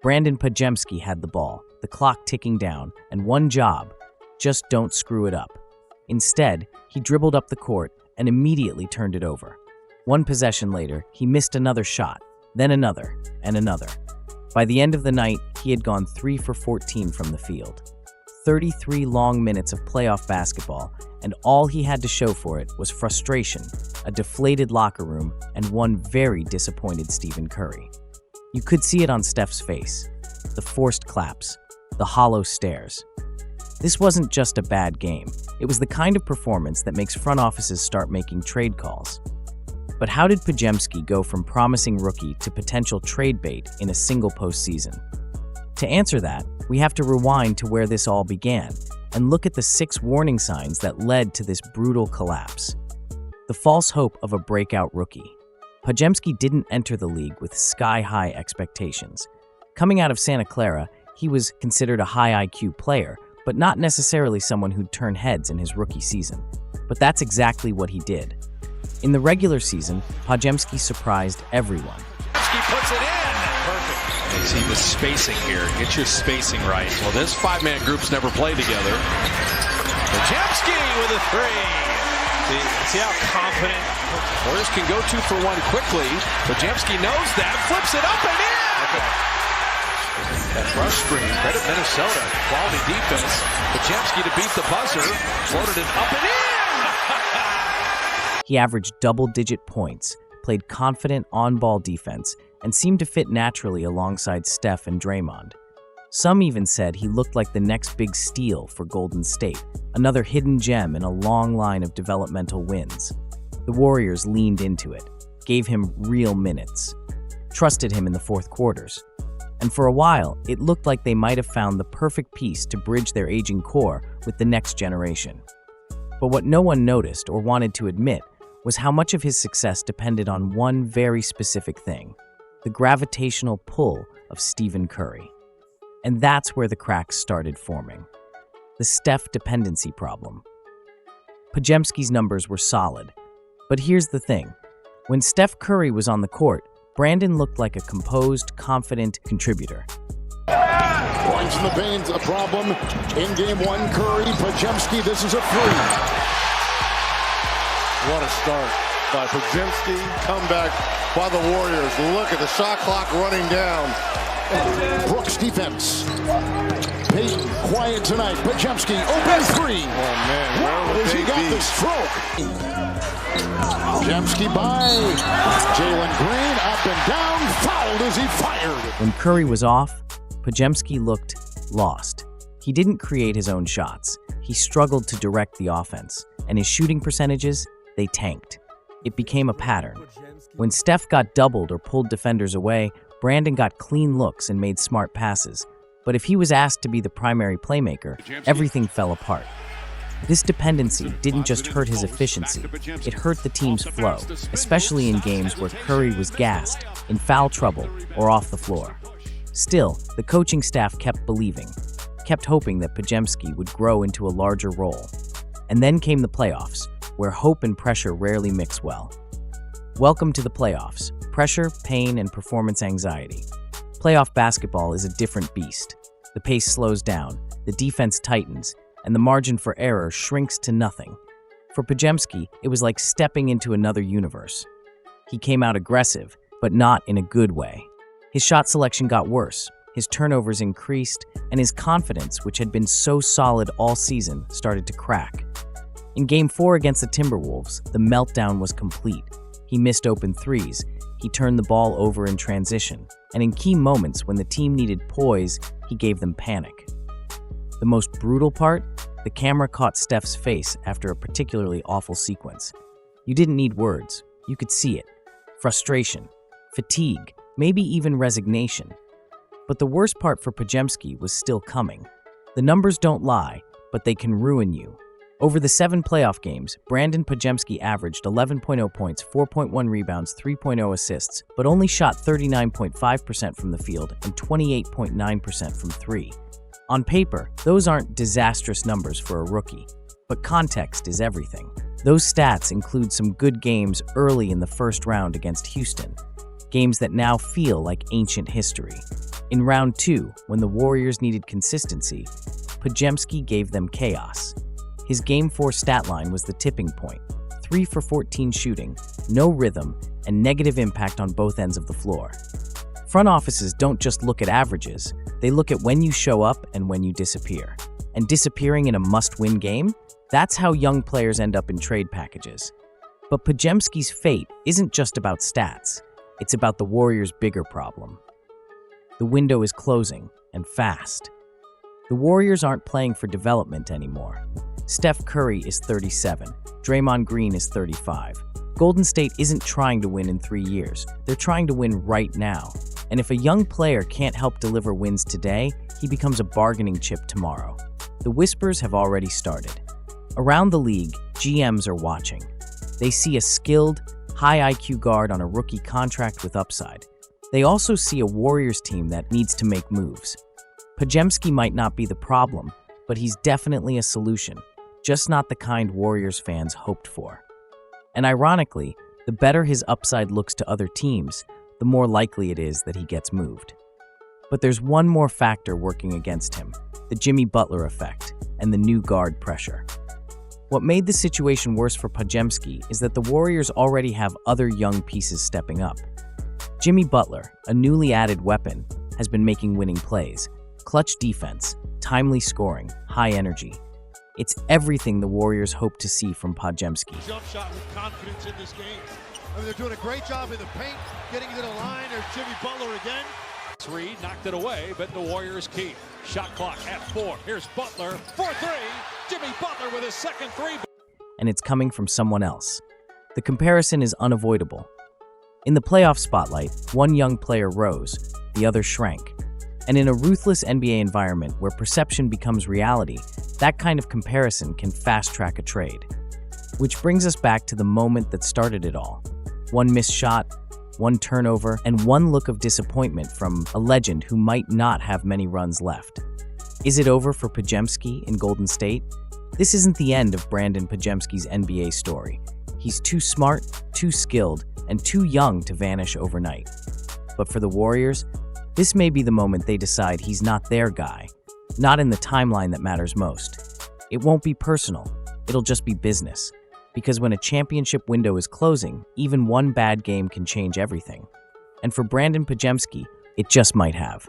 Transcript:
Brandin Podziemski had the ball, the clock ticking down, and one job: just don't screw it up. Instead, he dribbled up the court and immediately turned it over. One possession later, he missed another shot, then another, and another. By the end of the night, he had gone 3 for 14 from the field. 33 long minutes of playoff basketball, and all he had to show for it was frustration, a deflated locker room, and one very disappointed Stephen Curry. You could see it on Steph's face: the forced claps, the hollow stares. This wasn't just a bad game. It was the kind of performance that makes front offices start making trade calls. But how did Podziemski go from promising rookie to potential trade bait in a single postseason? To answer that, we have to rewind to where this all began and look at the 6 warning signs that led to this brutal collapse. The false hope of a breakout rookie. Podziemski didn't enter the league with sky-high expectations. Coming out of Santa Clara, he was considered a high IQ player, but not necessarily someone who'd turn heads in his rookie season. But that's exactly what he did. In the regular season, Podziemski surprised everyone. He puts it in. Perfect. You see the spacing here. Get your spacing right. Well, this 5-man group's never played together. Podziemski with a 3. See how confident Warriors can go 2 for 1 quickly. Podziemski knows that. Flips it up and in. Okay. That rush screen. Credit Minnesota. Quality defense. Podziemski to beat the buzzer. Floated it up and in. He averaged double-digit points, played confident on-ball defense, and seemed to fit naturally alongside Steph and Draymond. Some even said he looked like the next big steal for Golden State, another hidden gem in a long line of developmental wins. The Warriors leaned into it, gave him real minutes, trusted him in the fourth quarters. And for a while, it looked like they might have found the perfect piece to bridge their aging core with the next generation. But what no one noticed or wanted to admit was how much of his success depended on one very specific thing: the gravitational pull of Stephen Curry. And that's where the cracks started forming. The Steph dependency problem. Podziemski's numbers were solid. But here's the thing. When Steph Curry was on the court, Brandin looked like a composed, confident contributor. Points in the paint's a problem. In game 1, Curry, Podziemski, this is a 3. What a start by Podziemski. Comeback by the Warriors. Look at the shot clock running down. Brooks defense. Payton quiet tonight. Podziemski open 3. Oh man, wow, has he got the stroke? Podziemski by Jalen Green, up and down, fouled as he fired. When Curry was off, Podziemski looked lost. He didn't create his own shots. He struggled to direct the offense, and his shooting percentages, they tanked. It became a pattern. When Steph got doubled or pulled defenders away, Brandin got clean looks and made smart passes. But if he was asked to be the primary playmaker, everything fell apart. This dependency didn't just hurt his efficiency, it hurt the team's flow, especially in games where Curry was gassed, in foul trouble, or off the floor. Still, the coaching staff kept believing, kept hoping that Podziemski would grow into a larger role. And then came the playoffs, where hope and pressure rarely mix well. Welcome to the playoffs: pressure, pain, and performance anxiety. Playoff basketball is a different beast. The pace slows down, the defense tightens, and the margin for error shrinks to nothing. For Podziemski, it was like stepping into another universe. He came out aggressive, but not in a good way. His shot selection got worse, his turnovers increased, and his confidence, which had been so solid all season, started to crack. In Game 4 against the Timberwolves, the meltdown was complete. He missed open threes, he turned the ball over in transition, and in key moments when the team needed poise, he gave them panic. The most brutal part? The camera caught Steph's face after a particularly awful sequence. You didn't need words, you could see it. Frustration, fatigue, maybe even resignation. But the worst part for Podziemski was still coming. The numbers don't lie, but they can ruin you. Over the 7 playoff games, Brandin Podziemski averaged 11.0 points, 4.1 rebounds, 3.0 assists, but only shot 39.5% from the field and 28.9% from 3. On paper, those aren't disastrous numbers for a rookie, but context is everything. Those stats include some good games early in the first round against Houston, games that now feel like ancient history. In round 2, when the Warriors needed consistency, Podziemski gave them chaos. His Game 4 stat line was the tipping point: 3 for 14 shooting, no rhythm, and negative impact on both ends of the floor. Front offices don't just look at averages, they look at when you show up and when you disappear. And disappearing in a must-win game? That's how young players end up in trade packages. But Podziemski's fate isn't just about stats, it's about the Warriors' bigger problem. The window is closing, and fast. The Warriors aren't playing for development anymore. Steph Curry is 37, Draymond Green is 35. Golden State isn't trying to win in 3 years, they're trying to win right now. And if a young player can't help deliver wins today, he becomes a bargaining chip tomorrow. The whispers have already started. Around the league, GMs are watching. They see a skilled, high IQ guard on a rookie contract with upside. They also see a Warriors team that needs to make moves. Podziemski might not be the problem, but he's definitely a solution, just not the kind Warriors fans hoped for. And ironically, the better his upside looks to other teams, the more likely it is that he gets moved. But there's one more factor working against him: the Jimmy Butler effect and the new guard pressure. What made the situation worse for Podziemski is that the Warriors already have other young pieces stepping up. Jimmy Butler, a newly added weapon, has been making winning plays: clutch defense, timely scoring, high energy. It's everything the Warriors hope to see from Podziemski. Jump shot with confidence in this game. I mean, they're doing a great job in the paint, getting to the line. There's Jimmy Butler again. 3, knocked it away, but the Warriors keep. Shot clock at 4. Here's Butler for 3. Jimmy Butler with his second 3. And it's coming from someone else. The comparison is unavoidable. In the playoff spotlight, one young player rose, the other shrank. And in a ruthless NBA environment where perception becomes reality, that kind of comparison can fast-track a trade. Which brings us back to the moment that started it all. One missed shot, one turnover, and one look of disappointment from a legend who might not have many runs left. Is it over for Podziemski in Golden State? This isn't the end of Brandin Podziemski's NBA story. He's too smart, too skilled, and too young to vanish overnight. But for the Warriors, this may be the moment they decide he's not their guy, not in the timeline that matters most. It won't be personal, it'll just be business. Because when a championship window is closing, even one bad game can change everything. And for Brandin Podziemski, it just might have.